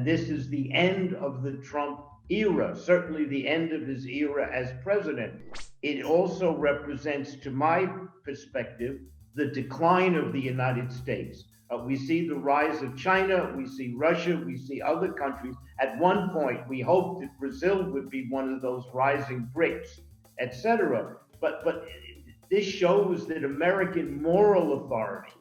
This is the end of the Trump era, certainly the end of his era as president. It also represents, to my perspective, the decline of the United States. We see the rise of China, we see Russia, we see other countries. At one point, we hoped that Brazil would be one of those rising BRICS, etc. But this shows that American moral authority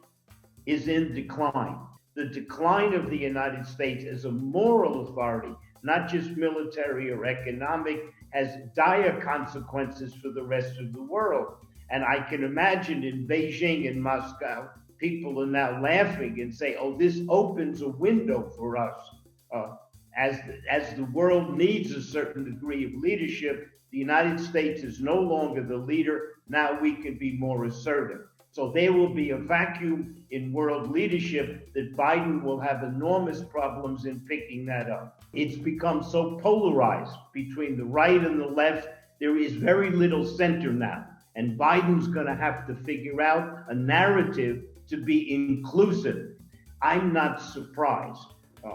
is in decline. The decline of the United States as a moral authority, not just military or economic, has dire consequences for the rest of the world. And I can imagine in Beijing and Moscow, people are now laughing and say, oh, this opens a window for us. As the world needs a certain degree of leadership, the United States is no longer the leader. Now we can be more assertive. So there will be a vacuum in world leadership that Biden will have enormous problems in picking that up. It's become so polarized between the right and the left. There is very little center now. And Biden's going to have to figure out a narrative to be inclusive. I'm not surprised.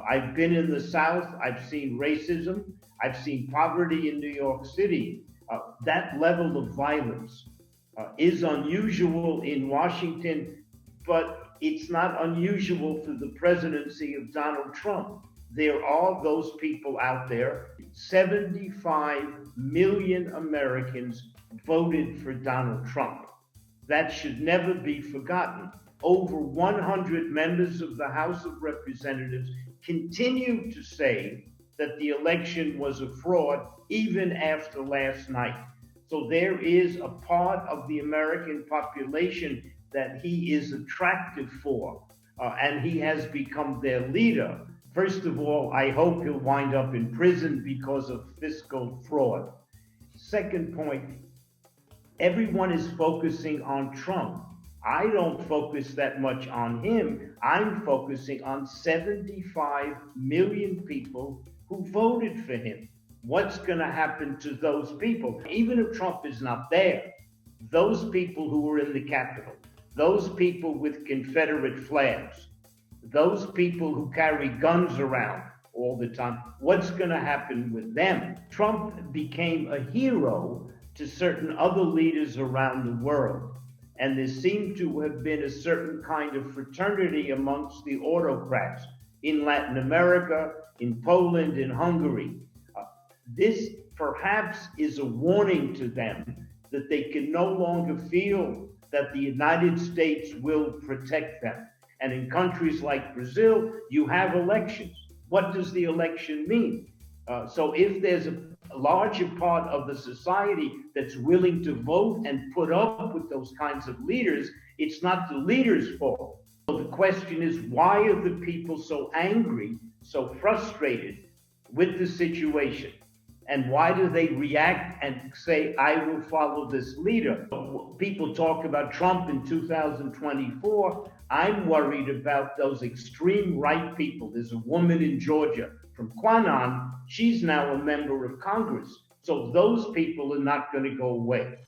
I've been in the South. I've seen racism. I've seen poverty in New York City. That level of violence is unusual in Washington, but it's not unusual for the presidency of Donald Trump. There are those people out there. 75 million Americans voted for Donald Trump. That should never be forgotten. Over 100 members of the House of Representatives continue to say that the election was a fraud even after last night. So there is a part of the American population that he is attractive for, and he has become their leader. First of all, I hope he'll wind up in prison because of fiscal fraud. Second point, everyone is focusing on Trump. I don't focus that much on him. I'm focusing on 75 million people who voted for him. What's going to happen to those people? Even if Trump is not there, those people who were in the Capitol, those people with Confederate flags, those people who carry guns around all the time, what's going to happen with them? Trump became a hero to certain other leaders around the world. And there seemed to have been a certain kind of fraternity amongst the autocrats in Latin America, in Poland, in Hungary. This perhaps is a warning to them that they can no longer feel that the United States will protect them. And in countries like Brazil, you have elections. What does the election mean? So if there's a larger part of the society that's willing to vote and put up with those kinds of leaders, it's not the leaders' fault. So the question is, why are the people so angry, so frustrated with the situation? And why do they react and say, I will follow this leader? People talk about Trump in 2024. I'm worried about those extreme right people. There's a woman in Georgia from Quanon. She's now a member of Congress. So those people are not going to go away.